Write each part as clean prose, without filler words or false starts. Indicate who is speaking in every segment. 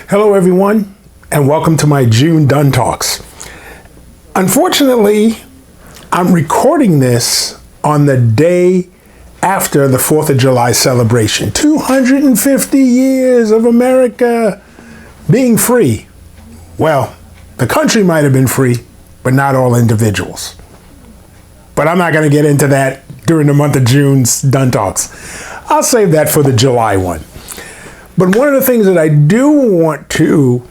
Speaker 1: Hello everyone, and welcome to my June Dunn Talks. Unfortunately, I'm recording this on the day after the 4th of July celebration. 250 years of America being free. Well, the country might have been free, but not all individuals. But I'm not going to get into that during the month of June's Dunn Talks. I'll save that for the July one. But one of the things that I do want to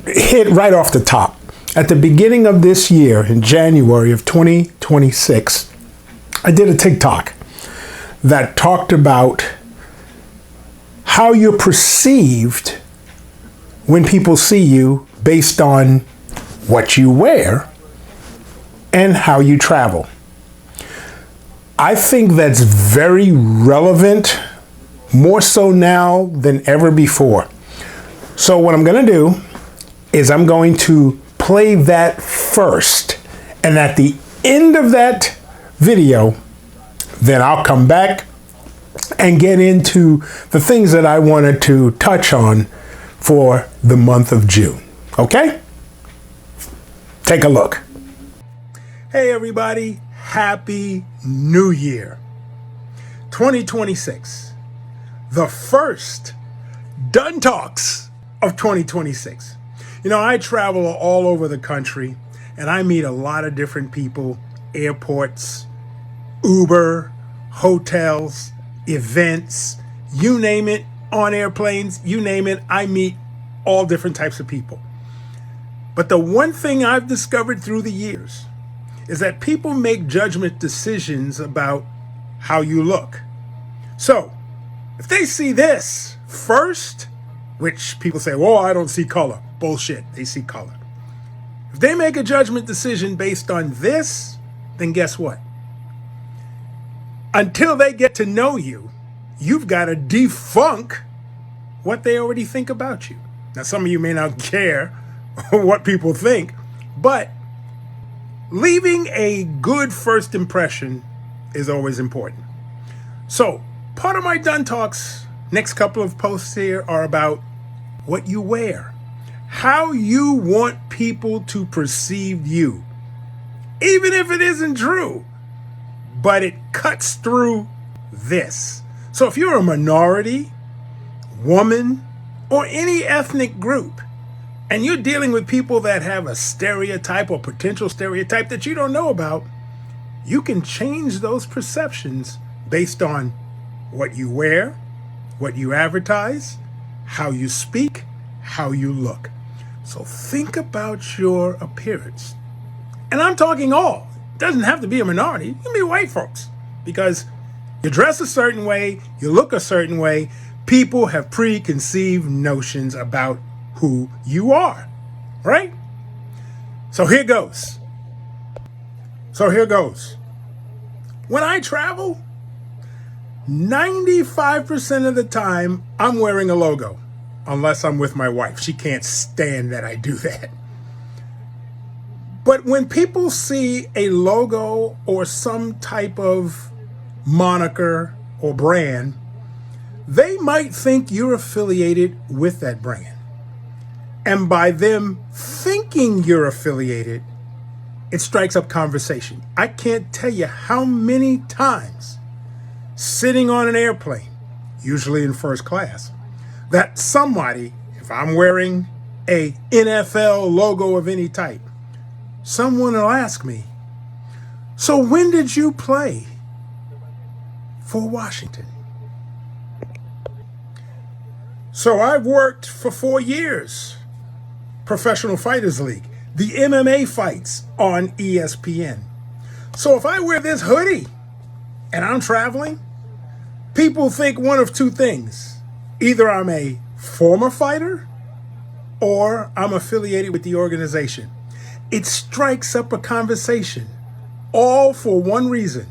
Speaker 1: hit right off the top, at the beginning of this year, in January of 2026, I did a TikTok that talked about how you're perceived when people see you based on what you wear and how you travel. I think that's very relevant, more so now than ever before. So what I'm going to do is I'm going to play that first, and at the end of that video, then I'll come back and get into the things that I wanted to touch on for the month of June. Okay? Take a look. Hey everybody, Happy New Year. 2026. The first Dunn Talks of 2026. You know, I travel all over the country and I meet a lot of different people, airports, Uber, hotels, events, you name it, on airplanes, you name it, I meet all different types of people. But the one thing I've discovered through the years is that people make judgment decisions about how you look. So, if they see this first, which people say, well, I don't see color. Bullshit, they see color. If they make a judgment decision based on this, then guess what? Until they get to know you, you've got to debunk what they already think about you. Now, some of you may not care what people think, but leaving a good first impression is always important. So, part of my Dunn Talks, next couple of posts here, are about what you wear, how you want people to perceive you, even if it isn't true, but it cuts through this. So if you're a minority, woman, or any ethnic group, and you're dealing with people that have a stereotype or potential stereotype that you don't know about, you can change those perceptions based on what you wear, what you advertise, how you speak, how you look. So think about your appearance. And I'm talking all. It doesn't have to be a minority. It can be white folks. Because you dress a certain way, you look a certain way, people have preconceived notions about who you are. Right? So here goes. When I travel, 95% of the time, I'm wearing a logo, unless I'm with my wife. She can't stand that I do that. But when people see a logo or some type of moniker or brand, they might think you're affiliated with that brand. And by them thinking you're affiliated, it strikes up conversation. I can't tell you how many times sitting on an airplane, usually in first class, that somebody, if I'm wearing a NFL logo of any type, someone will ask me, so when did you play for Washington? So I've worked for 4 years, Professional Fighters League, the MMA fights on ESPN. So if I wear this hoodie and I'm traveling, people think one of two things. Either I'm a former fighter or I'm affiliated with the organization. It strikes up a conversation, all for one reason,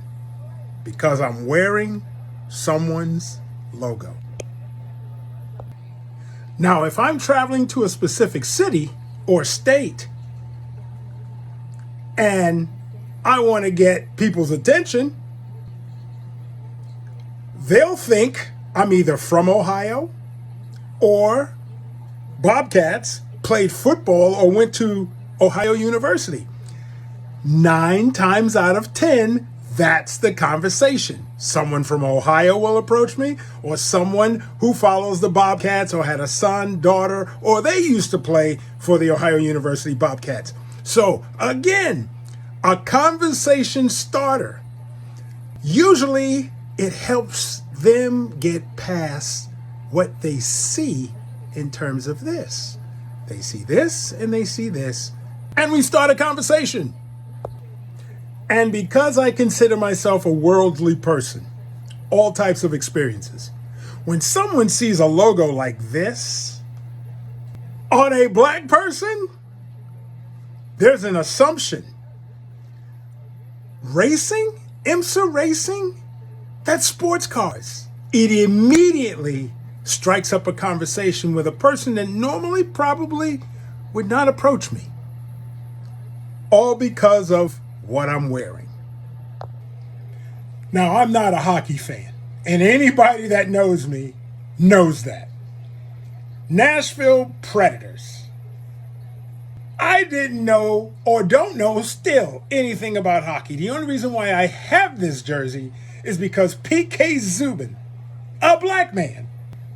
Speaker 1: because I'm wearing someone's logo. Now, if I'm traveling to a specific city or state and I want to get people's attention, they'll think I'm either from Ohio or Bobcats played football or went to Ohio University. 9 times out of 10, that's the conversation. Someone from Ohio will approach me, or someone who follows the Bobcats or had a son, daughter, or they used to play for the Ohio University Bobcats. So again, a conversation starter. Usually it helps them get past what they see in terms of this. They see this and they see this, and we start a conversation. And because I consider myself a worldly person, all types of experiences, when someone sees a logo like this on a black person, there's an assumption. Racing? IMSA racing? That's sports cars. It immediately strikes up a conversation with a person that normally probably would not approach me. All because of what I'm wearing. Now, I'm not a hockey fan, and anybody that knows me knows that. Nashville Predators. I didn't know, or don't know still, anything about hockey. The only reason why I have this jersey is because P.K. Subban, a black man,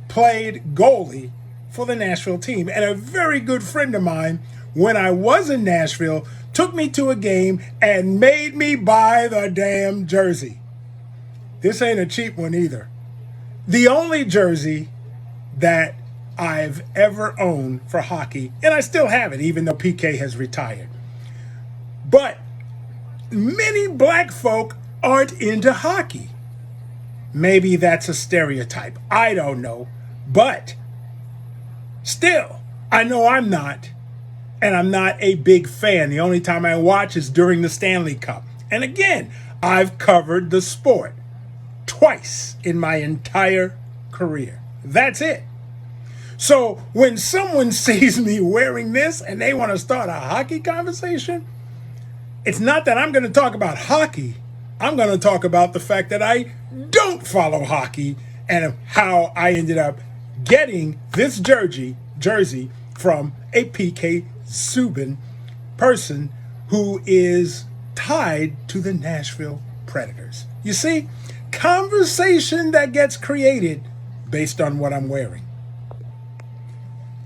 Speaker 1: played goalie for the Nashville team. And a very good friend of mine, when I was in Nashville, took me to a game and made me buy the damn jersey. This ain't a cheap one either. The only jersey that I've ever owned for hockey, and I still have it even though PK has retired. But many black folk aren't into hockey. Maybe that's a stereotype. I don't know. But still, I know I'm not. And I'm not a big fan. The only time I watch is during the Stanley Cup. And again, I've covered the sport twice in my entire career. That's it. So when someone sees me wearing this and they want to start a hockey conversation, it's not that I'm going to talk about hockey. I'm going to talk about the fact that I don't follow hockey and how I ended up getting this jersey from a PK Subban person who is tied to the Nashville Predators. You see, conversation that gets created based on what I'm wearing.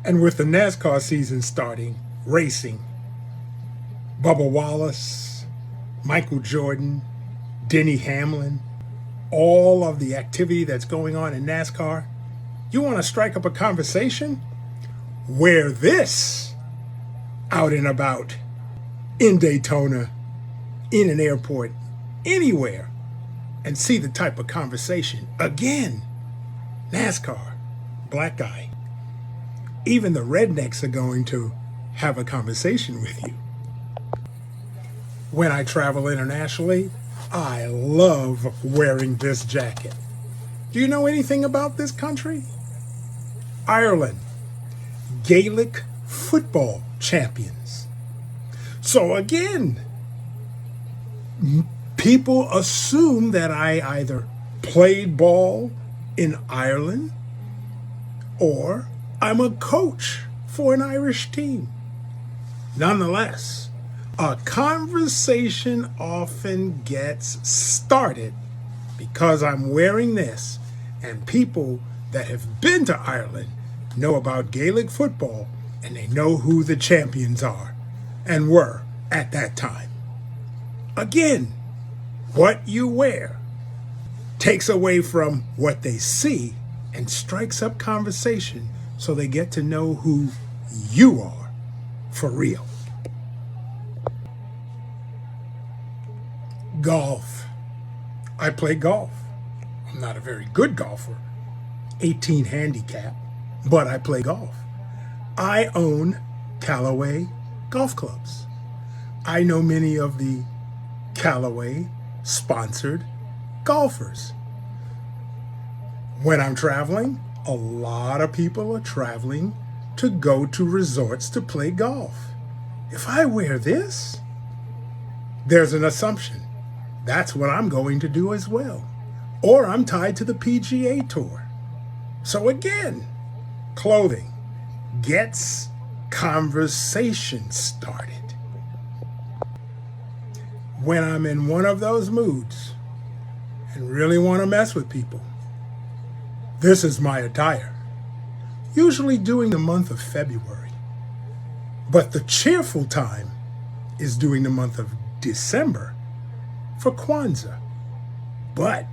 Speaker 1: And with the NASCAR season starting, racing, Bubba Wallace, Michael Jordan, Denny Hamlin, all of the activity that's going on in NASCAR, you want to strike up a conversation? Wear this out and about, in Daytona, in an airport, anywhere, and see the type of conversation. Again, NASCAR, black guy. Even the rednecks are going to have a conversation with you. When I travel internationally, I love wearing this jacket. Do you know anything about this country? Ireland, Gaelic football champions. So again, people assume that I either played ball in Ireland or I'm a coach for an Irish team. Nonetheless, a conversation often gets started because I'm wearing this, and people that have been to Ireland know about Gaelic football, and they know who the champions are and were at that time. Again, what you wear takes away from what they see and strikes up conversation so they get to know who you are for real. Golf. I play golf. I'm not a very good golfer, 18 handicap, but I play golf. I own Callaway golf clubs. I know many of the Callaway sponsored golfers. When I'm traveling, a lot of people are traveling to go to resorts to play golf. If I wear this, there's an assumption. That's what I'm going to do as well. Or I'm tied to the PGA Tour. So again, clothing, gets conversation started. When I'm in one of those moods and really want to mess with people, this is my attire, usually during the month of February. But the cheerful time is during the month of December for Kwanzaa. But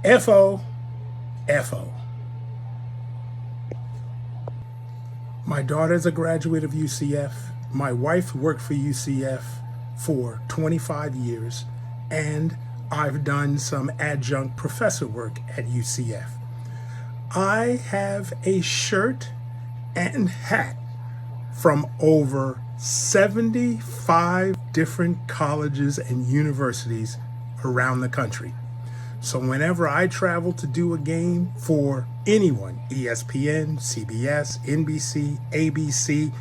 Speaker 1: F-O, F-O. My daughter's a graduate of UCF. My wife worked for UCF for 25 years, and I've done some adjunct professor work at UCF. I have a shirt and hat from over 75 different colleges and universities around the country. So whenever I travel to do a game for anyone, ESPN, CBS, NBC, ABC,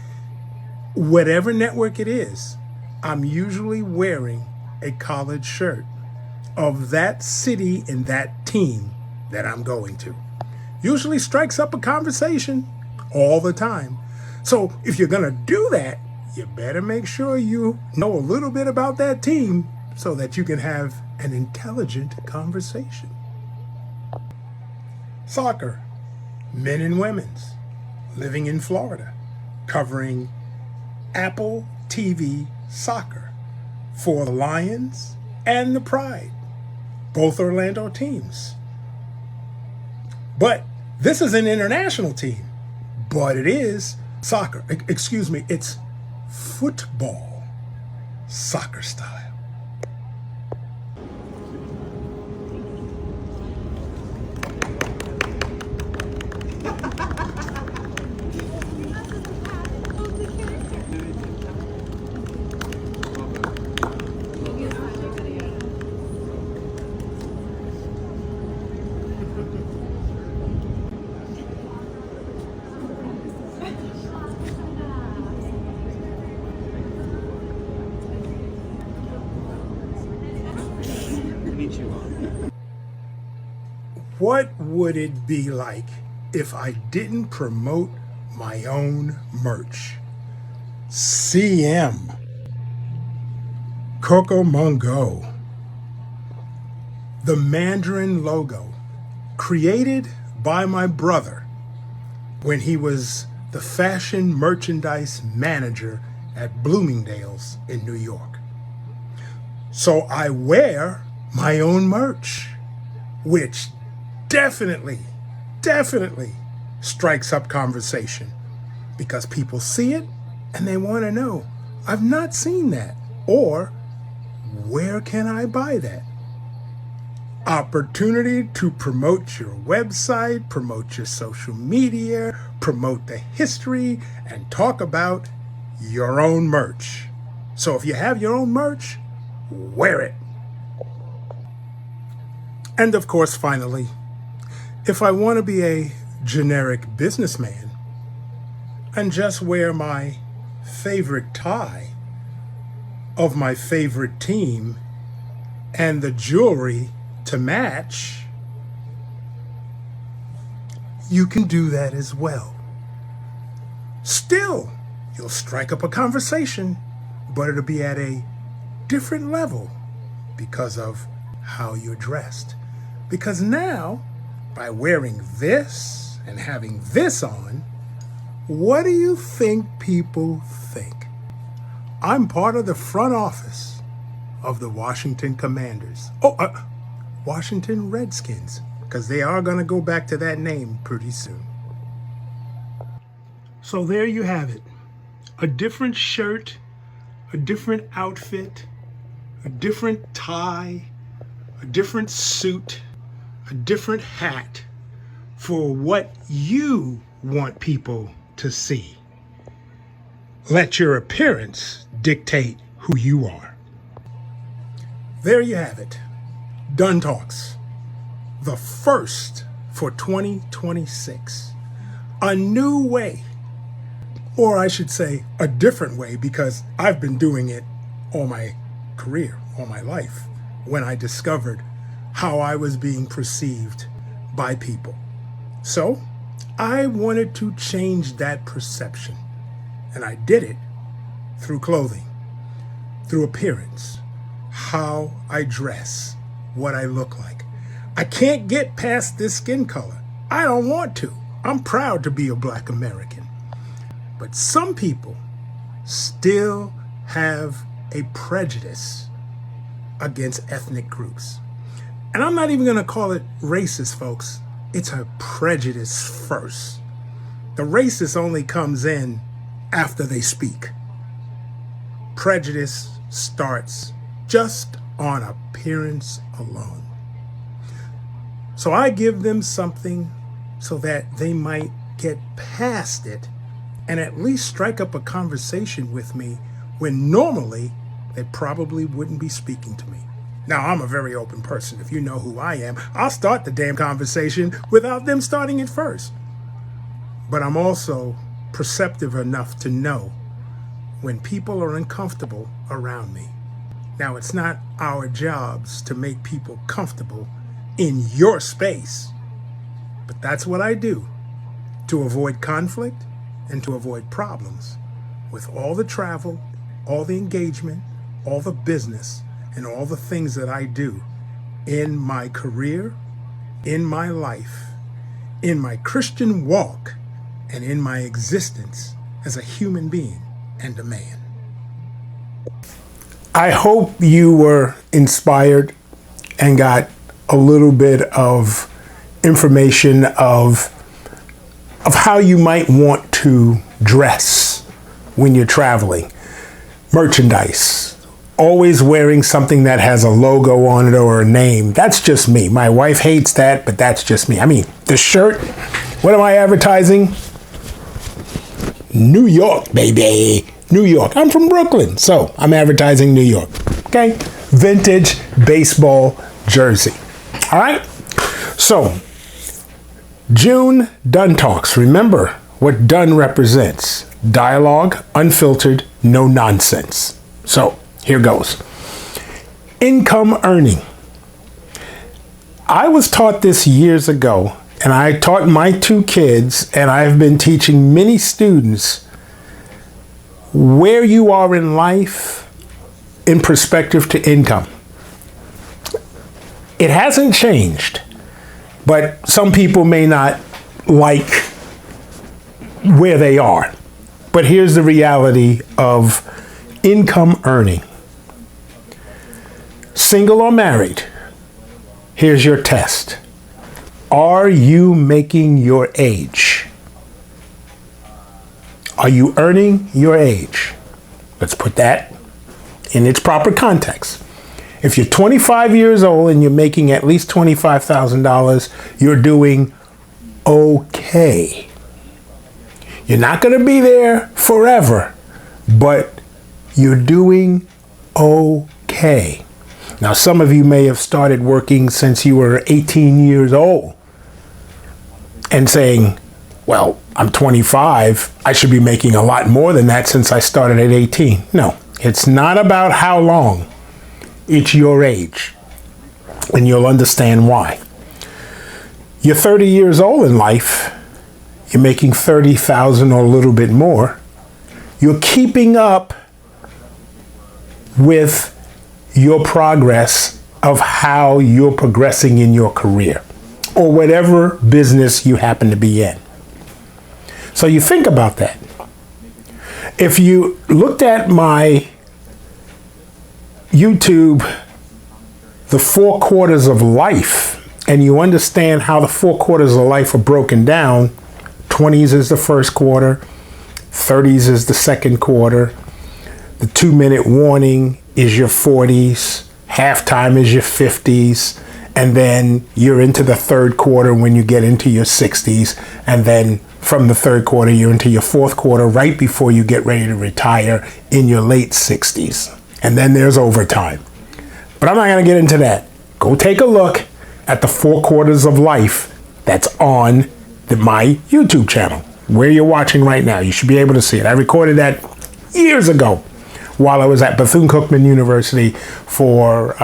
Speaker 1: whatever network it is, I'm usually wearing a college shirt of that city and that team that I'm going to. Usually strikes up a conversation all the time. So if you're going to do that, you better make sure you know a little bit about that team so that you can have an intelligent conversation. Soccer, men and women's, living in Florida, covering Apple TV soccer for the Lions and the Pride, both Orlando teams. But this is an international team, but it is soccer. Excuse me, it's football, soccer style. What would it be like if I didn't promote my own merch? CM, Coco Mungo, the Mandarin logo, created by my brother when he was the fashion merchandise manager at Bloomingdale's in New York. So I wear my own merch, which definitely strikes up conversation because people see it and they want to know, I've not seen that, or where can I buy that? Opportunity to promote your website, promote your social media, promote the history, and talk about your own merch. So if you have your own merch, wear it. And of course, finally, if I want to be a generic businessman and just wear my favorite tie of my favorite team and the jewelry to match, you can do that as well. Still, you'll strike up a conversation, but it'll be at a different level because of how you're dressed. Because now, by wearing this and having this on, what do you think people think? I'm part of the front office of the Washington Commanders. Washington Redskins, because they are going to go back to that name pretty soon. So there you have it. A different shirt, a different outfit, a different tie, a different suit, a different hat for what you want people to see. Let your appearance dictate who you are. There you have it. Dunn Talks, the first for 2026. A new way, or I should say a different way, because I've been doing it all my career, all my life, when I discovered how I was being perceived by people. So I wanted to change that perception. And I did it through clothing, through appearance, how I dress, what I look like. I can't get past this skin color. I don't want to. I'm proud to be a Black American. But some people still have a prejudice against ethnic groups. And I'm not even going to call it racist, folks. It's a prejudice first. The racist only comes in after they speak. Prejudice starts just on appearance alone. So I give them something so that they might get past it and at least strike up a conversation with me when normally they probably wouldn't be speaking to me. Now, I'm a very open person. If you know who I am, I'll start the damn conversation without them starting it first. But I'm also perceptive enough to know when people are uncomfortable around me. Now, it's not our jobs to make people comfortable in your space, but that's what I do to avoid conflict and to avoid problems with all the travel, all the engagement, all the business, and all the things that I do in my career, in my life, in my Christian walk, and in my existence as a human being and a man. I hope you were inspired and got a little bit of information of how you might want to dress when you're traveling. Merchandise. Always wearing something that has a logo on it or a name. That's just me. My wife hates that, but that's just me. I mean, the shirt, what am I advertising? New York, baby. New York. I'm from Brooklyn, so I'm advertising New York. Okay? Vintage baseball jersey. All right? So, June Dunn Talks. Remember what Dunn represents. Dialogue, unfiltered, no nonsense. So, here goes. Income earning. I was taught this years ago, and I taught my 2 kids, and I've been teaching many students where you are in life in perspective to income. It hasn't changed, but some people may not like where they are. But here's the reality of income earning. Single or married? Here's your test. Are you making your age? Are you earning your age? Let's put that in its proper context. If you're 25 years old and you're making at least $25,000, you're doing okay. You're not going to be there forever, but you're doing okay. Now, some of you may have started working since you were 18 years old and saying, well, I'm 25, I should be making a lot more than that since I started at 18. No, it's not about how long, it's your age, and you'll understand why. You're 30 years old in life, you're making 30,000 or a little bit more, you're keeping up with your progress of how you're progressing in your career or whatever business you happen to be in. So you think about that. If you looked at my YouTube, The 4 Quarters of Life, and you understand how the 4 quarters of life are broken down, 20s is the first quarter, 30s is the second quarter, the 2-minute warning is your 40s, halftime is your 50s, and then you're into the third quarter when you get into your 60s, and then from the third quarter you're into your fourth quarter right before you get ready to retire in your late 60s. And then there's overtime. But I'm not going to get into that. Go take a look at the 4 quarters of life that's on my YouTube channel, where you're watching right now. You should be able to see it. I recorded that years ago while I was at Bethune-Cookman University for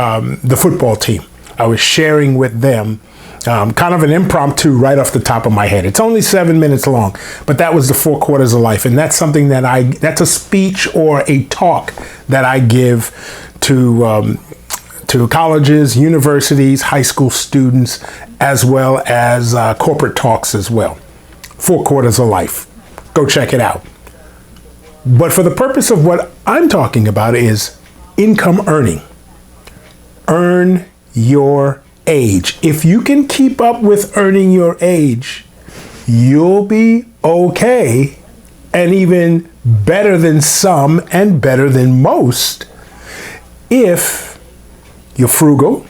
Speaker 1: the football team. I was sharing with them Kind of an impromptu right off the top of my head. It's only 7 minutes long, but that was the 4 quarters of life. And that's something that's a speech or a talk that I give to colleges, universities, high school students, as well as corporate talks as well. 4 quarters of life. Go check it out. But for the purpose of what I'm talking about is income earning. Earn your age. If you can keep up with earning your age, you'll be okay and even better than some and better than most if you're frugal,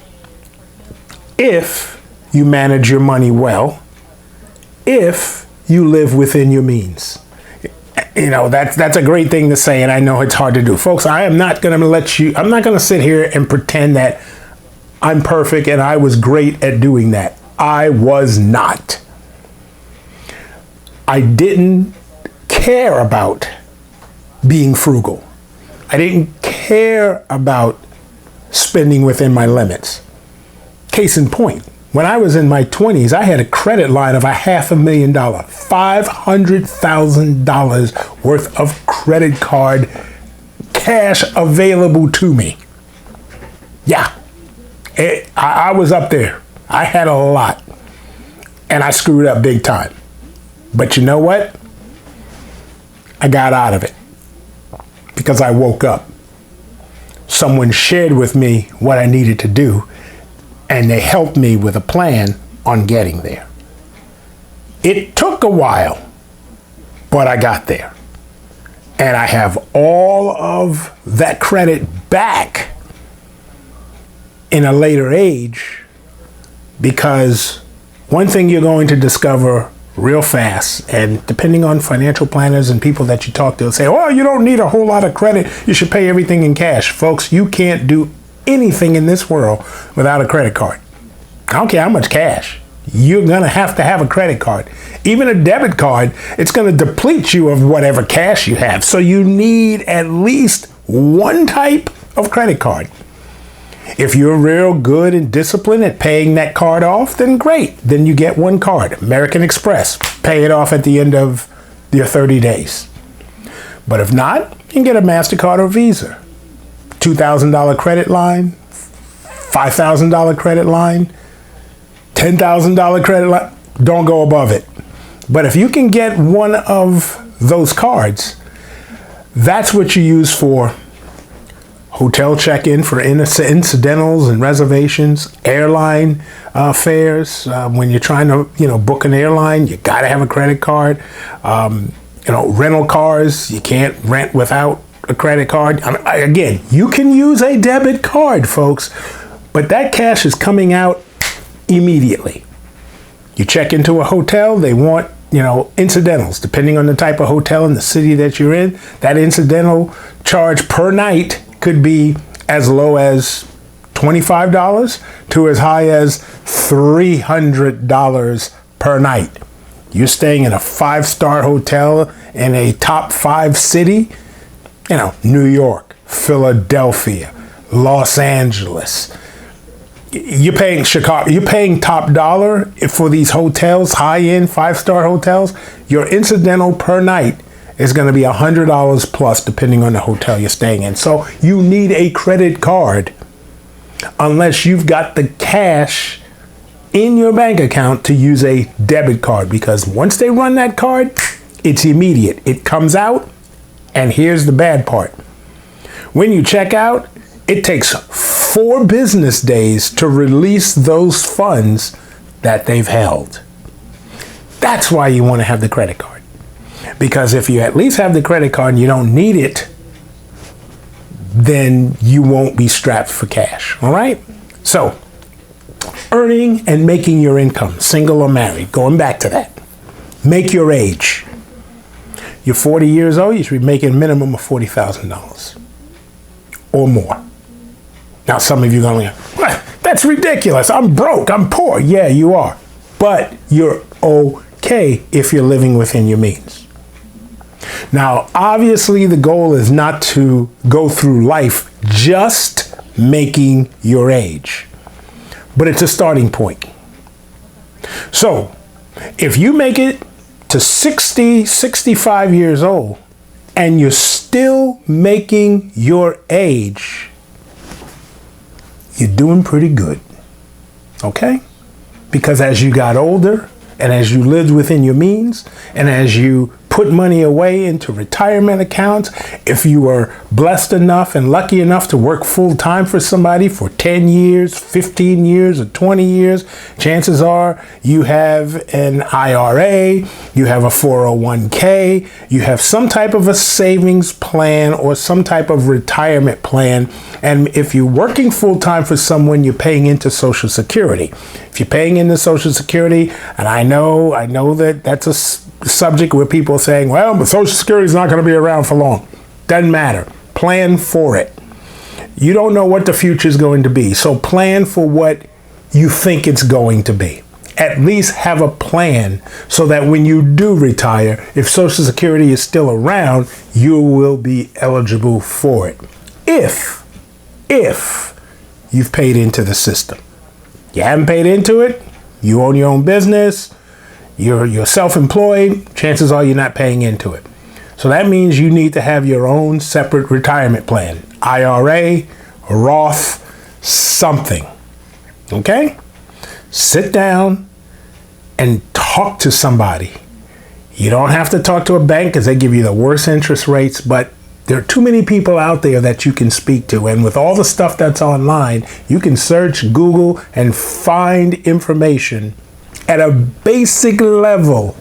Speaker 1: if you manage your money well, if you live within your means. You know, that's a great thing to say, and I know it's hard to do. Folks, I'm not going to sit here and pretend that I'm perfect and I was great at doing that. I was not. I didn't care about being frugal. I didn't care about spending within my limits. Case in point, when I was in my 20s, I had a credit line of $500,000, $500,000 worth of credit card cash available to me. Yeah, I was up there. I had a lot, and I screwed up big time. But you know what? I got out of it because I woke up. Someone shared with me what I needed to do, and they helped me with a plan on getting there. It took a while, but I got there. And I have all of that credit back in a later age, because one thing you're going to discover real fast, and depending on financial planners and people that you talk to, they'll say, oh, you don't need a whole lot of credit. You should pay everything in cash. Folks, you can't do anything in this world without a credit card. I don't care how much cash. You're going to have a credit card. Even a debit card, it's going to deplete you of whatever cash you have. So you need at least one type of credit card. If you're real good and disciplined at paying that card off, then great. Then you get one card, American Express. Pay it off at the end of your 30 days. But if not, you can get a MasterCard or Visa. $2,000 credit line, $5,000 credit line, $10,000 credit line. Don't go above it. But if you can get one of those cards, that's what you use for hotel check-in, for incidentals and reservations, airline fares. When you're trying to, book an airline, you got to have a credit card. Rental cars, you can't rent without a credit card. Again, you can use a debit card, folks, but that cash is coming out immediately. You check into a hotel, they want, incidentals. Depending on the type of hotel in the city that you're in, that incidental charge per night could be as low as $25 to as high as $300 per night. You're staying in a 5-star hotel in a top 5 city, New York, Philadelphia, Los Angeles. You're paying Chicago, you're paying top dollar for these hotels, high-end 5-star hotels. Your incidental per night is going to be $100 plus, depending on the hotel you're staying in. So you need a credit card unless you've got the cash in your bank account to use a debit card, because once they run that card, it's immediate. It comes out, and here's the bad part. When you check out, it takes 4 business days to release those funds that they've held. That's why you want to have the credit card. Because if you at least have the credit card and you don't need it, then you won't be strapped for cash. All right? So, earning and making your income, single or married, going back to that. Make your age. You're 40 years old, you should be making a minimum of $40,000 or more. Now, some of you are going, well, that's ridiculous. I'm broke. I'm poor. Yeah, you are. But you're okay if you're living within your means. Now, obviously, the goal is not to go through life just making your age, but it's a starting point. So if you make it to 60, 65 years old and you're still making your age, you're doing pretty good. Okay? Because as you got older and as you lived within your means and as you put money away into retirement accounts, if you were blessed enough and lucky enough to work full time for somebody for 10 years, 15 years, or 20 years, chances are you have an IRA, you have a 401k, you have some type of a savings plan or some type of retirement plan. And if you're working full time for someone, you're paying into Social Security. If you're paying into Social Security, and I know that that's a subject where people are saying, well, but Social Security is not going to be around for long. Doesn't matter. Plan for it. You don't know what the future is going to be. So plan for what you think it's going to be. At least have a plan so that when you do retire, if Social Security is still around, you will be eligible for it. If you've paid into the system. You haven't paid into it, you own your own business, you're self-employed, chances are you're not paying into it. So that means you need to have your own separate retirement plan. IRA, Roth, something. Okay? Sit down and talk to somebody. You don't have to talk to a bank because they give you the worst interest rates, but there are too many people out there that you can speak to. And with all the stuff that's online, you can search, Google, and find information at a basic level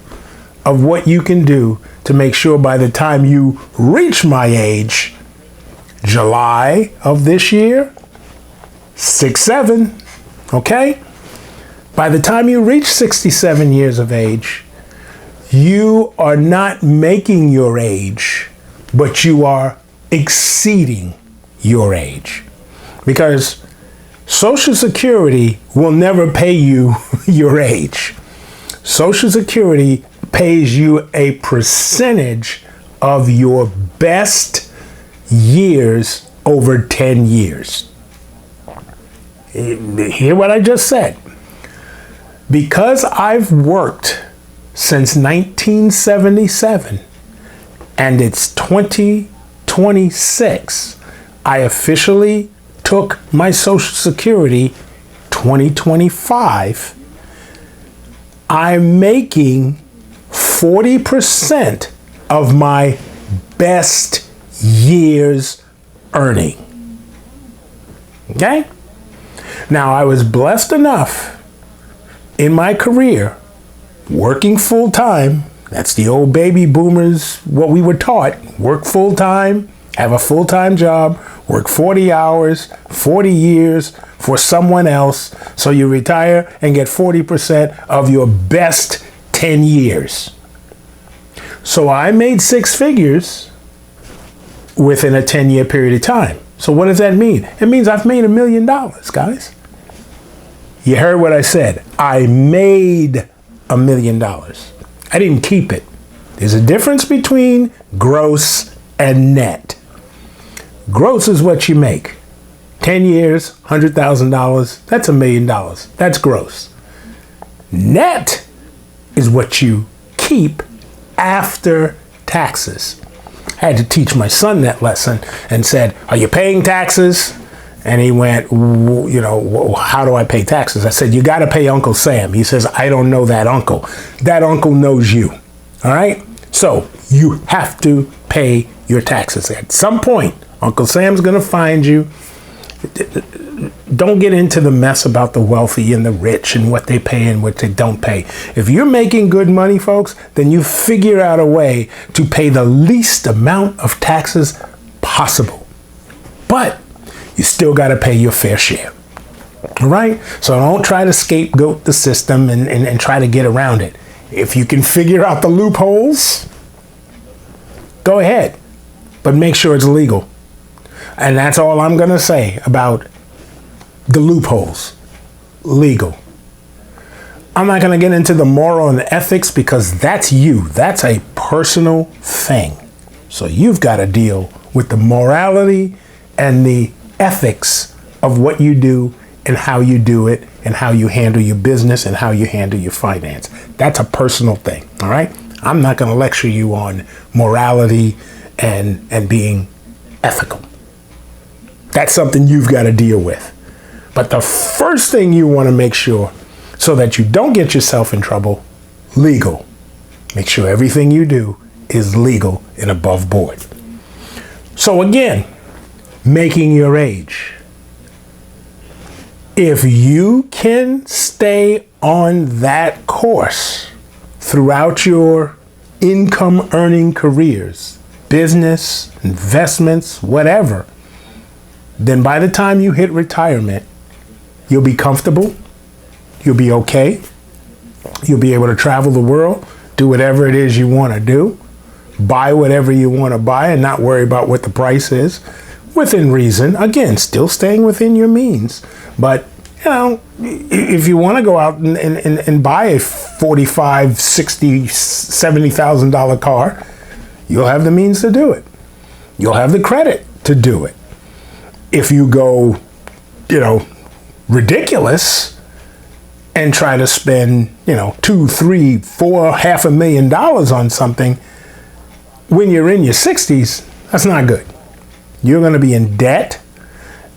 Speaker 1: of what you can do to make sure by the time you reach my age, July of this year, 67, okay? By the time you reach 67 years of age, you are not making your age, but you are exceeding your age. Because Social Security will never pay you your age. Social Security pays you a percentage of your best years over 10 years. Hear what I just said. Because I've worked since 1977 and it's 2026, I officially took my Social Security 2025. I'm making 40% of my best year's earning. Okay? Now, I was blessed enough in my career, working full time. That's the old baby boomers, what we were taught. Work full time, have a full time job, work 40 hours, 40 years for someone else, so you retire and get 40% of your best 10 years. So I made six figures within a 10-year period of time. So what does that mean? It means I've made $1 million, guys. You heard what I said. I made $1 million. I didn't keep it. There's a difference between gross and net. Gross is what you make. 10 years, $100,000, that's $1 million. That's gross. Net is what you keep after taxes. I had to teach my son that lesson and said, are you paying taxes? And he went, how do I pay taxes? I said, you got to pay Uncle Sam. He says, I don't know that uncle. That uncle knows you. All right? So you have to pay your taxes. At some point, Uncle Sam's going to find you. Don't get into the mess about the wealthy and the rich and what they pay and what they don't pay. If you're making good money, folks, then you figure out a way to pay the least amount of taxes possible. But you still got to pay your fair share. All right? So don't try to scapegoat the system and try to get around it. If you can figure out the loopholes, go ahead. But make sure it's legal. And that's all I'm going to say about the loopholes. Legal. I'm not going to get into the moral and the ethics because that's you. That's a personal thing. So you've got to deal with the morality and the ethics of what you do and how you do it and how you handle your business and how you handle your finance. That's a personal thing, all right? I'm not going to lecture you on morality and being ethical. That's something you've got to deal with. But the first thing you want to make sure, so that you don't get yourself in trouble, legal. Make sure everything you do is legal and above board. So again, making your age. If you can stay on that course throughout your income earning careers, business, investments, whatever, then by the time you hit retirement, you'll be comfortable, you'll be okay, you'll be able to travel the world, do whatever it is you want to do, buy whatever you want to buy and not worry about what the price is, within reason. Again, still staying within your means. But, you know, if you want to go out and buy a $45,000, $60,000, $70,000 car, you'll have the means to do it. You'll have the credit to do it. If you go, you know, ridiculous and try to spend, you know, $2, $3, $4, $500,000 on something when you're in your 60s, that's not good. You're going to be in debt,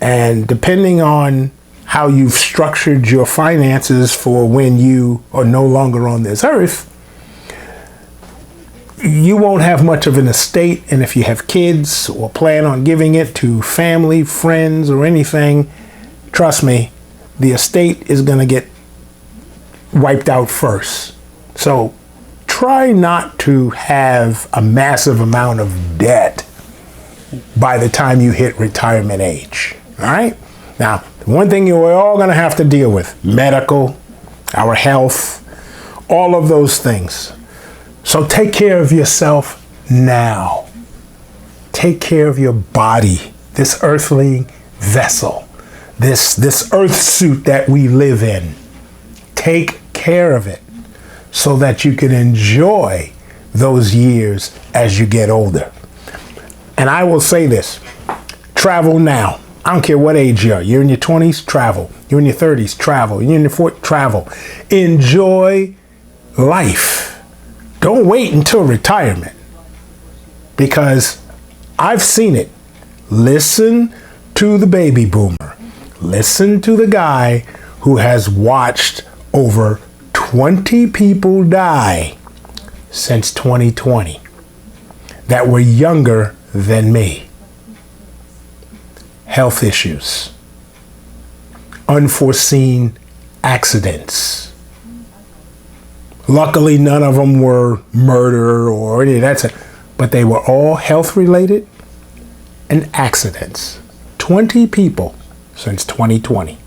Speaker 1: and depending on how you've structured your finances for when you are no longer on this earth, you won't have much of an estate. And if you have kids or plan on giving it to family, friends, or anything, trust me, the estate is going to get wiped out first. So try not to have a massive amount of debt by the time you hit retirement age. All right? Now, the one thing you're all going to have to deal with, medical, our health, all of those things. So take care of yourself now. Take care of your body, this earthly vessel, this earth suit that we live in. Take care of it so that you can enjoy those years as you get older. And I will say this, travel now. I don't care what age you are. You're in your 20s, travel. You're in your 30s, travel. You're in your 40s, travel. Enjoy life. Don't wait until retirement, because I've seen it. Listen to the baby boomer. Listen to the guy who has watched over 20 people die since 2020 that were younger than me. Health issues, unforeseen accidents. Luckily, none of them were murder or any of that, but they were all health related and accidents. 20 people since 2020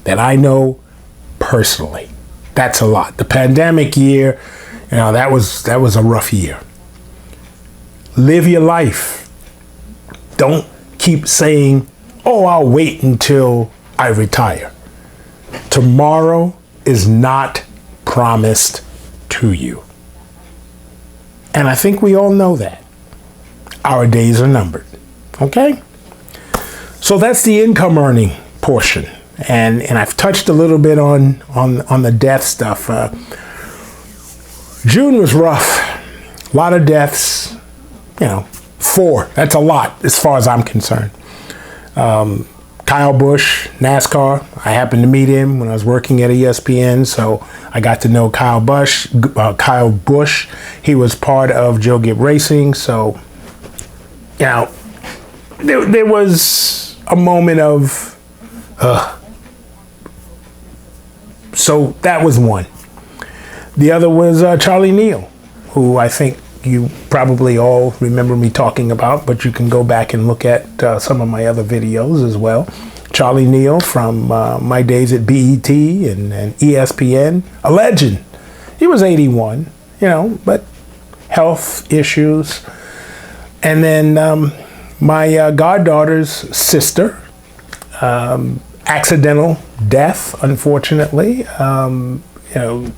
Speaker 1: that I know personally. That's a lot. The pandemic year, you know, that was a rough year. Live your life. Don't keep saying, oh, I'll wait until I retire. Tomorrow is not promised to you. And I think we all know that. Our days are numbered. Okay? So that's the income earning portion. And I've touched a little bit on the death stuff. June was rough. A lot of deaths. You know, 4. That's a lot as far as I'm concerned. Kyle Busch, NASCAR. I happened to meet him when I was working at ESPN, so I got to know Kyle Busch. He was part of Joe Gibb Racing, so you know, there was a moment of. So that was one. The other was Charlie Neal, who I think you probably all remember me talking about, but you can go back and look at some of my other videos as well. Charlie Neal from my days at BET and ESPN, a legend. He was 81, you know, but health issues. And then my goddaughter's sister, accidental death, unfortunately. You know,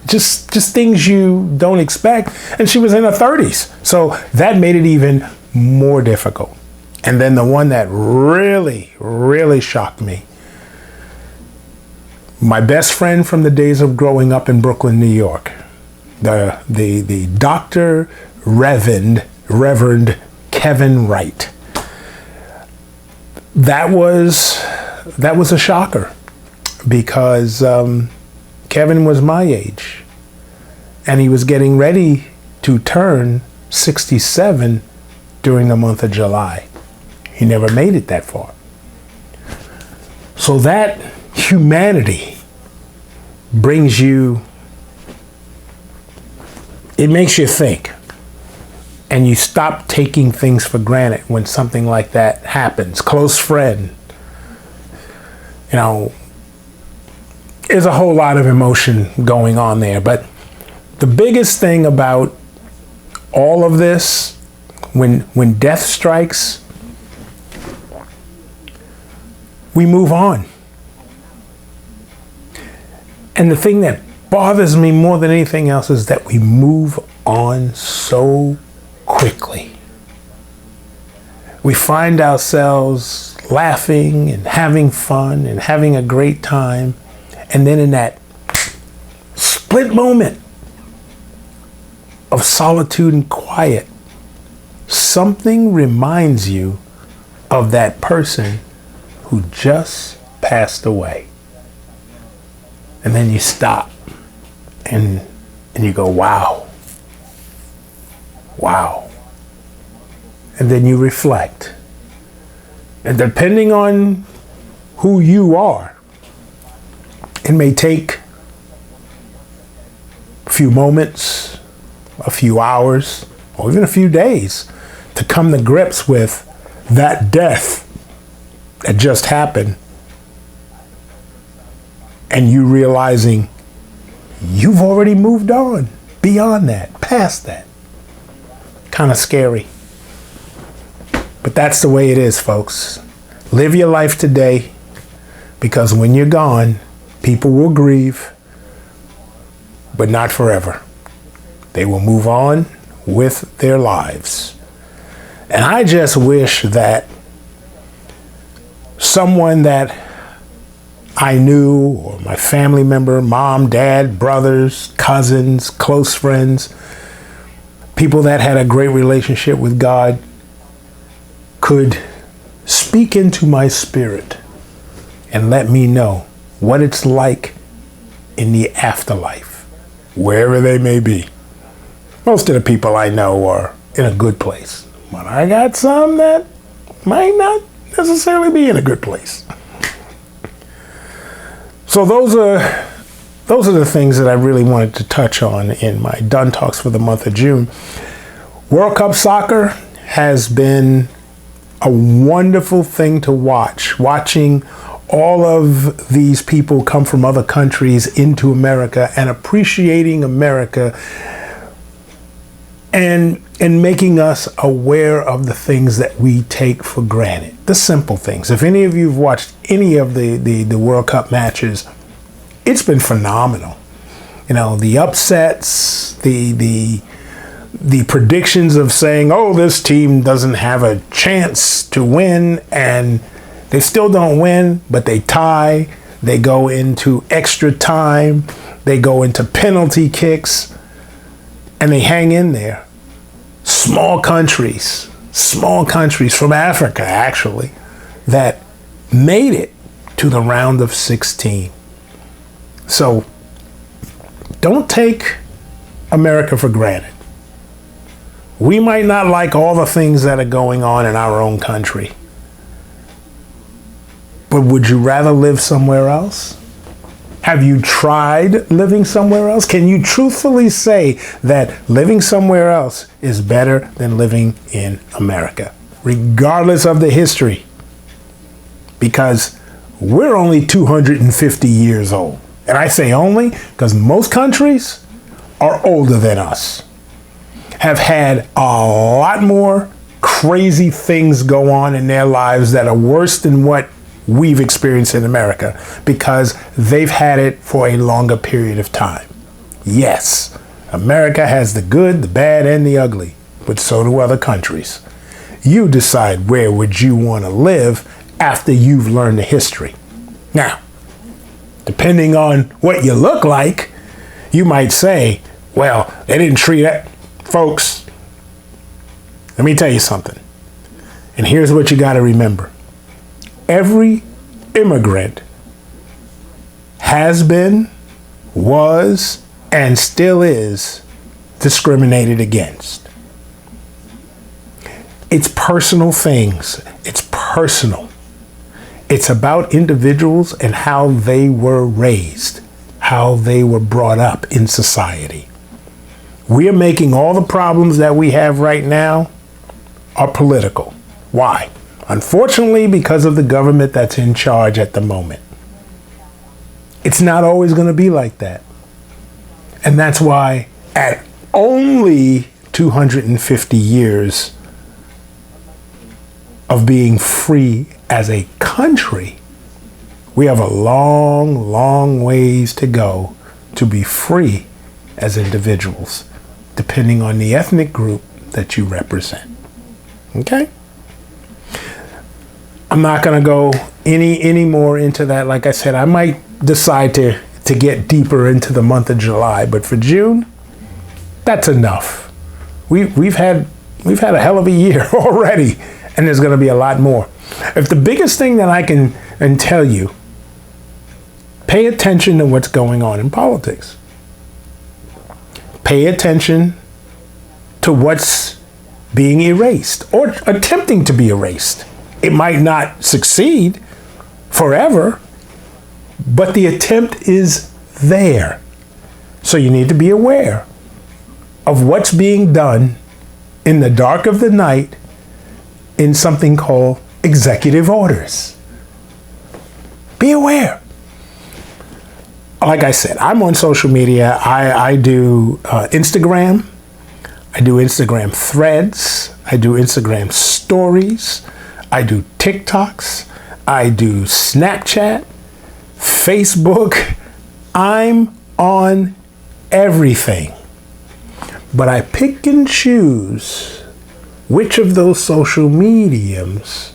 Speaker 1: just things you don't expect. And she was in her 30s. So that made it even more difficult. And then the one that really, really shocked me My best friend from the days of growing up in Brooklyn, New York, the Dr. Reverend Kevin Wright. That was a shocker, because Kevin was my age, and he was getting ready to turn 67 during the month of July. He never made it that far. So that humanity brings you, it makes you think, and you stop taking things for granted when something like that happens. Close friend, you know, there's a whole lot of emotion going on there. But the biggest thing about all of this, when death strikes, we move on. And the thing that bothers me more than anything else is that we move on so quickly. We find ourselves laughing and having fun and having a great time, and then in that split moment of solitude and quiet, something reminds you of that person who just passed away. And then you stop and you go, wow. Wow. And then you reflect. And depending on who you are, it may take a few moments, a few hours, or even a few days to come to grips with that death that just happened, and you realizing you've already moved on beyond that, past that. Kind of scary. But that's the way it is, folks. Live your life today, because when you're gone, people will grieve, but not forever. They will move on with their lives. And I just wish that someone that I knew, or my family member, mom, dad, brothers, cousins, close friends, people that had a great relationship with God, could speak into my spirit and let me know what it's like in the afterlife, wherever they may be. Most of the people I know are in a good place, but I got some that might not necessarily be in a good place. So those are the things that I really wanted to touch on in my Dunn Talks for the month of June. World Cup soccer has been a wonderful thing to watch. Watching all of these people come from other countries into America and appreciating America, and making us aware of the things that we take for granted. The simple things. If any of you have watched any of the World Cup matches, it's been phenomenal. You know, the upsets, the predictions of saying, oh, this team doesn't have a chance to win, and they still don't win, but they tie. They go into extra time. They go into penalty kicks, and they hang in there. Small countries from Africa, actually, that made it to the round of 16. So don't take America for granted. We might not like all the things that are going on in our own country, but would you rather live somewhere else? Have you tried living somewhere else? Can you truthfully say that living somewhere else is better than living in America, regardless of the history? Because we're only 250 years old. And I say only because most countries are older than us, have had a lot more crazy things go on in their lives that are worse than what we've experienced in America, because they've had it for a longer period of time. Yes, America has the good, the bad, and the ugly, but so do other countries. You decide where would you want to live after you've learned the history. Now, Depending on what you look like, you might say, well, they didn't treat it. Folks, let me tell you something. And here's what you got to remember. Every immigrant has been, was, and still is discriminated against. It's personal things. It's personal. It's about individuals and how they were raised, how they were brought up in society. We are making all the problems that we have right now are political. Why? Unfortunately, because of the government that's in charge at the moment. It's not always going to be like that. And that's why at only 250 years of being free as a country, we have a long, long ways to go to be free as individuals, depending on the ethnic group that you represent. Okay? I'm not going to go any more into that. Like I said, I might decide to get deeper into the month of July, but for June, that's enough. We've had a hell of a year already, and there's going to be a lot more. If the biggest thing that I can tell you, pay attention to what's going on in politics. Pay attention to what's being erased or attempting to be erased. It might not succeed forever, but the attempt is there. So you need to be aware of what's being done in the dark of the night in something called executive orders. Be aware. Like I said, I'm on social media. I do Instagram. I do Instagram threads. I do Instagram stories. I do TikToks. I do Snapchat, Facebook. I'm on everything. But I pick and choose which of those social mediums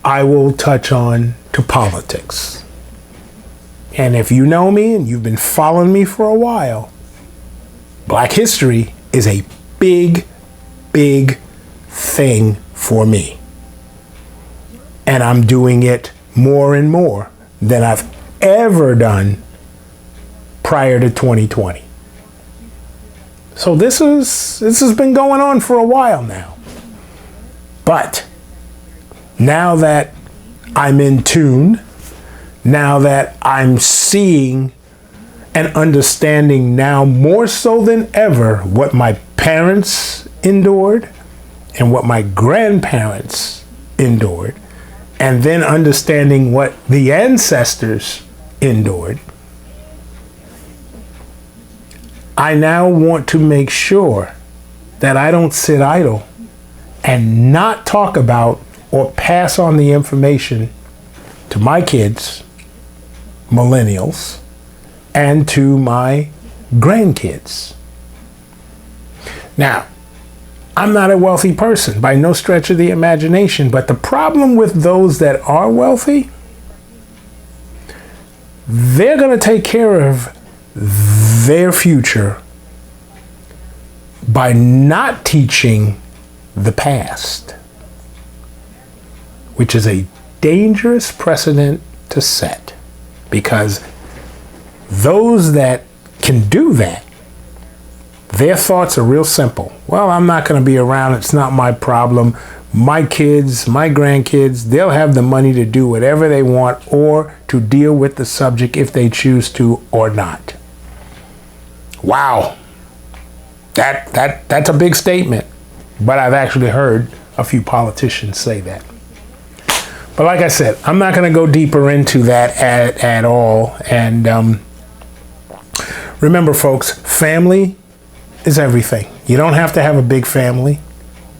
Speaker 1: I will touch on to politics. And if you know me and you've been following me for a while, Black history is a big, big thing for me. And I'm doing it more and more than I've ever done prior to 2020. So this has been going on for a while now. But now that I'm in tune, now that I'm seeing and understanding now more so than ever what my parents endured and what my grandparents endured, and then understanding what the ancestors endured, I now want to make sure that I don't sit idle and not talk about or pass on the information to my kids, millennials, and to my grandkids. Now, I'm not a wealthy person by no stretch of the imagination, but the problem with those that are wealthy, they're going to take care of their future by not teaching the past, which is a dangerous precedent to set, because those that can do that, their thoughts are real simple. Well, I'm not going to be around. It's not my problem. My kids, my grandkids, they'll have the money to do whatever they want or to deal with the subject if they choose to or not. Wow. That's a big statement. But I've actually heard a few politicians say that. But like I said, I'm not going to go deeper into that at all. And remember, folks, family is everything. You don't have to have a big family,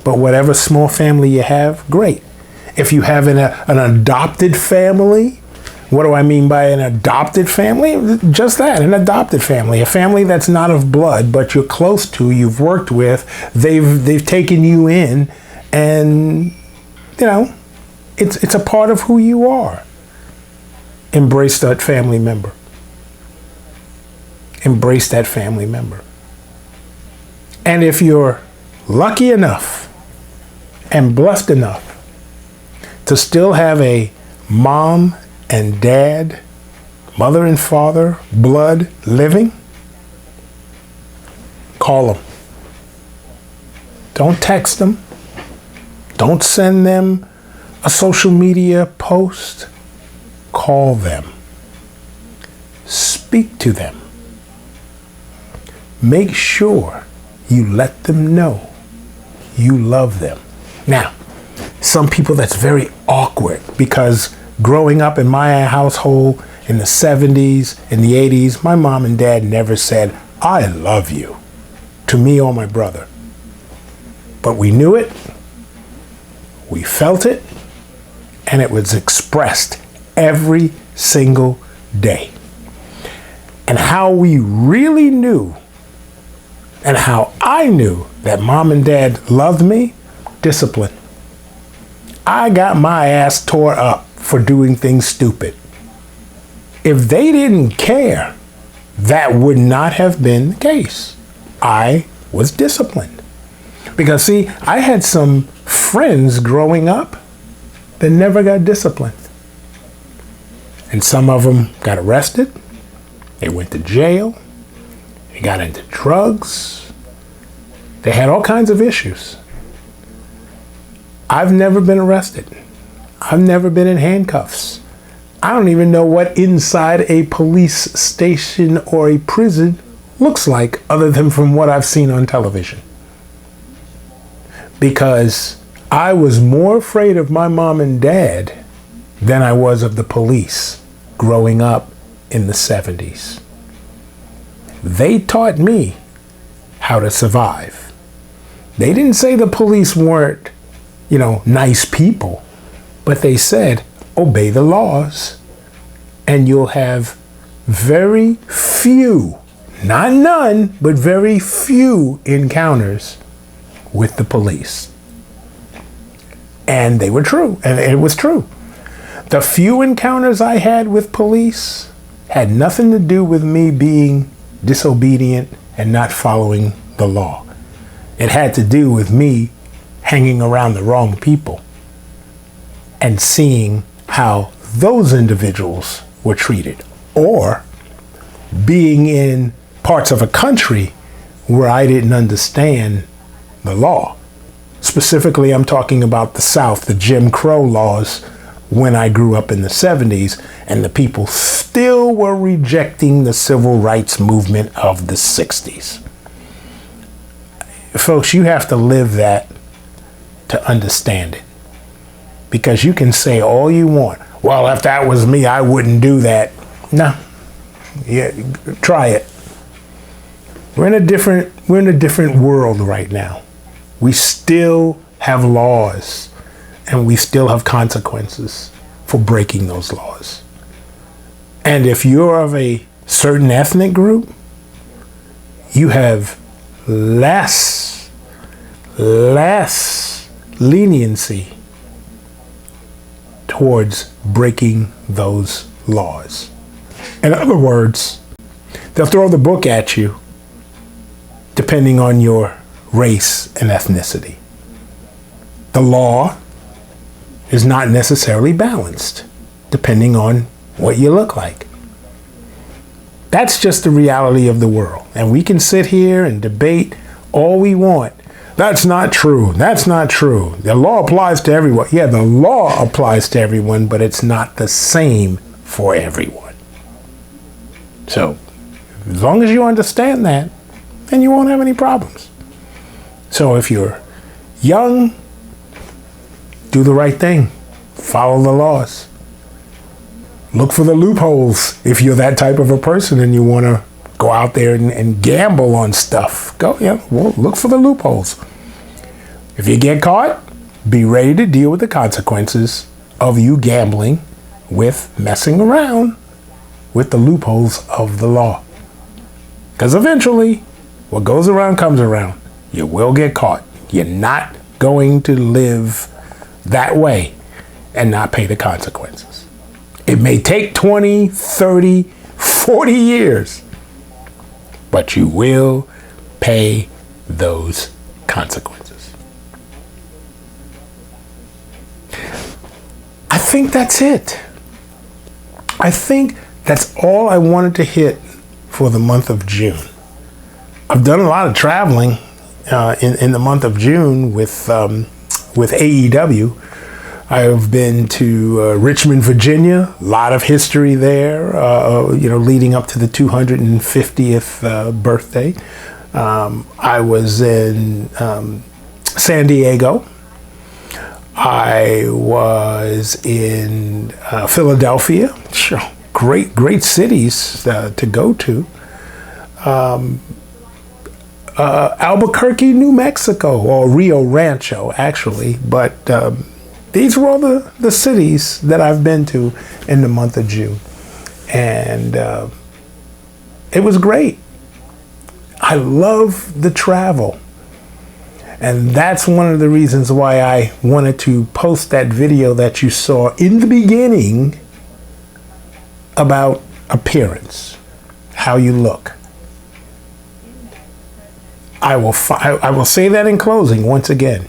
Speaker 1: but whatever small family you have, great. If you have an adopted family, what do I mean by an adopted family? Just that, an adopted family, a family that's not of blood, but you're close to, you've worked with, they've taken you in, and you know, it's a part of who you are. embrace that family member. Embrace that family member. And if you're lucky enough and blessed enough to still have a mom and dad, mother and father, blood living, call them. Don't text them. Don't send them a social media post. Call them. Speak to them. Make sure you let them know you love them. Now, some people that's very awkward because growing up in my household in the 70s, in the 80s, my mom and dad never said, "I love you," to me or my brother. But we knew it, we felt it, and it was expressed every single day. And how we really knew, and how I knew that mom and dad loved me, discipline. I got my ass tore up for doing things stupid. If they didn't care, that would not have been the case. I was disciplined. Because see, I had some friends growing up that never got disciplined. And some of them got arrested. They went to jail. They got into drugs. They had all kinds of issues. I've never been arrested. I've never been in handcuffs. I don't even know what inside a police station or a prison looks like other than from what I've seen on television. Because I was more afraid of my mom and dad than I was of the police growing up in the 70s. They taught me how to survive. They didn't say the police weren't, nice people, but they said, obey the laws and you'll have very few, not none, but very few encounters with the police. And they were true, and it was true. The few encounters I had with police had nothing to do with me being disobedient and not following the law. It had to do with me hanging around the wrong people and seeing how those individuals were treated, or being in parts of a country where I didn't understand the law. Specifically, I'm talking about the South, the Jim Crow laws when I grew up in the 70s, and the people still were rejecting the civil rights movement of the 60s. Folks, you have to live that to understand it. Because you can say all you want. Well, if that was me, I wouldn't do that. No. Yeah, try it. We're in a different world right now. We still have laws and we still have consequences for breaking those laws. And if you're of a certain ethnic group, you have less leniency towards breaking those laws. In other words, they'll throw the book at you depending on your race and ethnicity. The law is not necessarily balanced depending on what you look like. That's just the reality of the world. And we can sit here and debate all we want. That's not true. That's not true. The law applies to everyone. Yeah, the law applies to everyone, but it's not the same for everyone. So, as long as you understand that, then you won't have any problems. So if you're young, do the right thing. Follow the laws. Look for the loopholes if you're that type of a person and you want to go out there and gamble on stuff. Look for the loopholes. If you get caught, be ready to deal with the consequences of you gambling with messing around with the loopholes of the law. Because eventually, what goes around comes around. You will get caught. You're not going to live that way and not pay the consequences. It may take 20, 30, 40 years, but you will pay those consequences. I think that's it. I think that's all I wanted to hit for the month of June. I've done a lot of traveling in the month of June with AEW. I've been to Richmond, Virginia. A lot of history there, leading up to the 250th birthday. I was in San Diego. I was in Philadelphia. Great cities to go to. Albuquerque, New Mexico, or Rio Rancho, actually. But these were all the cities that I've been to in the month of June. And it was great. I love the travel. And that's one of the reasons why I wanted to post that video that you saw in the beginning about appearance, how you look. I will say that in closing once again.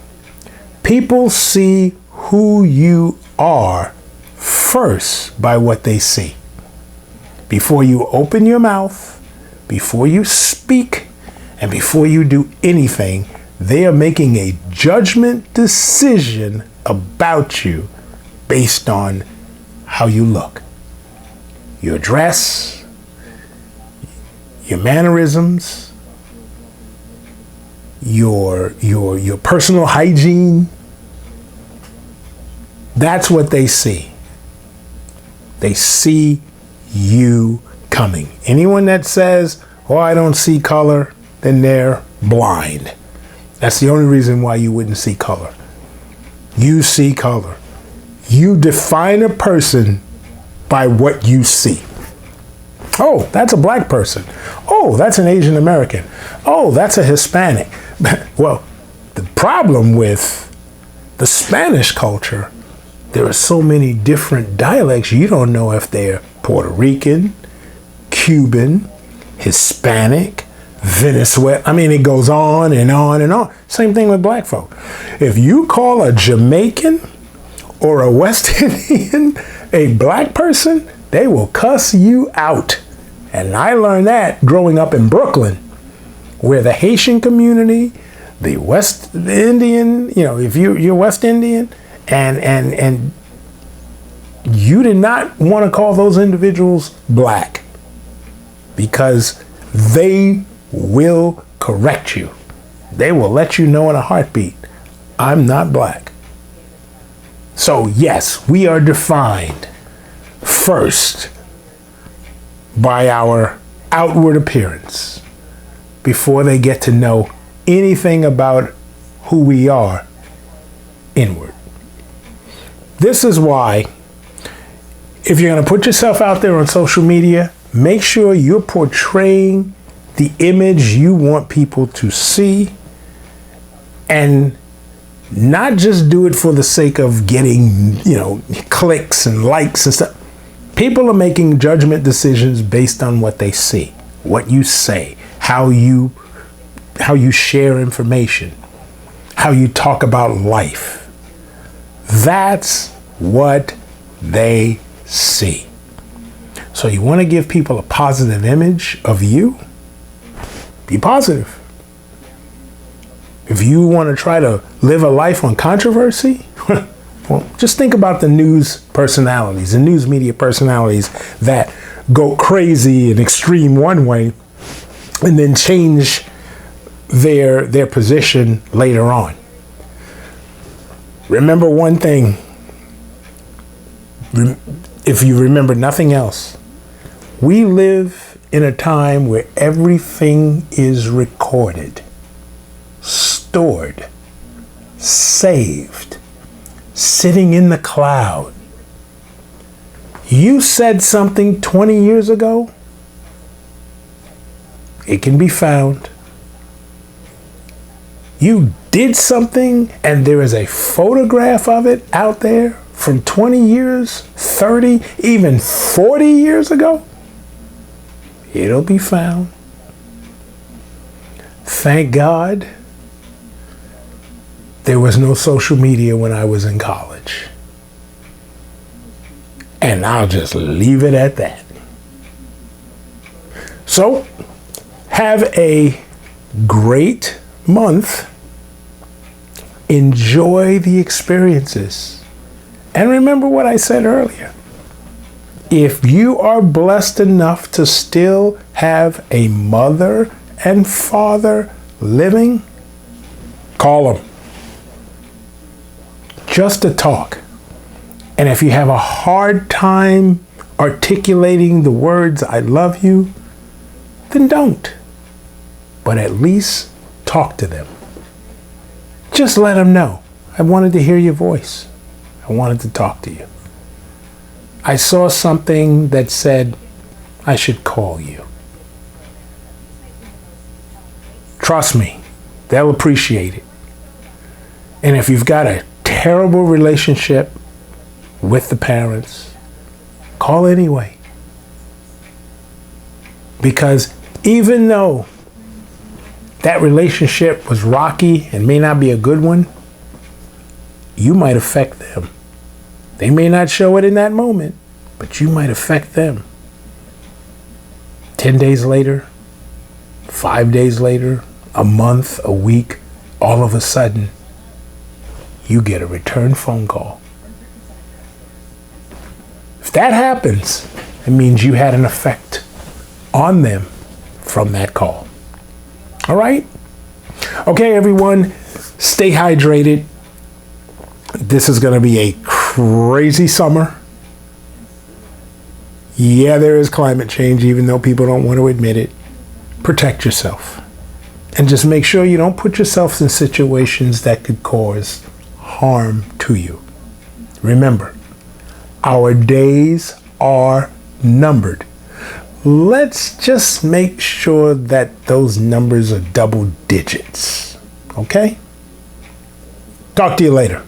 Speaker 1: People see who you are first by what they see. Before you open your mouth, before you speak, and before you do anything, they are making a judgment decision about you based on how you look. Your dress, your mannerisms, your personal hygiene. That's what they see. They see you coming. Anyone that says, "Oh, I don't see color," then they're blind. That's the only reason why you wouldn't see color. You see color. You define a person by what you see. Oh, that's a black person. Oh, that's an Asian American. Oh, that's a Hispanic. Well, the problem with the Spanish culture, there are so many different dialects. You don't know if they're Puerto Rican, Cuban, Hispanic, Venezuela. I mean, it goes on and on and on. Same thing with black folk. If you call a Jamaican or a West Indian a black person, they will cuss you out. And I learned that growing up in Brooklyn, where the Haitian community, the West Indian, if you're West Indian, and you did not want to call those individuals black, because they will correct you. They will let you know in a heartbeat, I'm not black. So yes, we are defined first by our outward appearance before they get to know anything about who we are inward. This is why, if you're going to put yourself out there on social media, make sure you're portraying the image you want people to see, and not just do it for the sake of getting, clicks and likes and stuff. People are making judgment decisions based on what they see, what you say, how you share information, how you talk about life. That's what they see. So you want to give people a positive image of you? Be positive. If you want to try to live a life on controversy, well, just think about the news personalities, the news media personalities that go crazy and extreme one way and then change their position later on. Remember one thing, if you remember nothing else, we live in a time where everything is recorded, stored, saved, sitting in the cloud. You said something 20 years ago, it can be found. You did something and there is a photograph of it out there from 20 years, 30, even 40 years ago, it'll be found. Thank God there was no social media when I was in college. And I'll just leave it at that. So, have a great month. Enjoy the experiences. And remember what I said earlier. If you are blessed enough to still have a mother and father living, call them. Just to talk. And if you have a hard time articulating the words, I love you, then don't. But at least talk to them. Just let them know. I wanted to hear your voice. I wanted to talk to you. I saw something that said I should call you. Trust me, they'll appreciate it. And if you've got a terrible relationship with the parents, call anyway. Because even though that relationship was rocky and may not be a good one, you might affect them. They may not show it in that moment, but you might affect them. 10 days later, 5 days later, a month, a week, all of a sudden, you get a return phone call. If that happens, it means you had an effect on them from that call. All right? Okay, everyone, stay hydrated. This is going to be a crazy summer. Yeah, there is climate change, even though people don't want to admit it. Protect yourself. And just make sure you don't put yourself in situations that could cause harm to you. Remember, our days are numbered. Let's just make sure that those numbers are double digits. Okay? Talk to you later.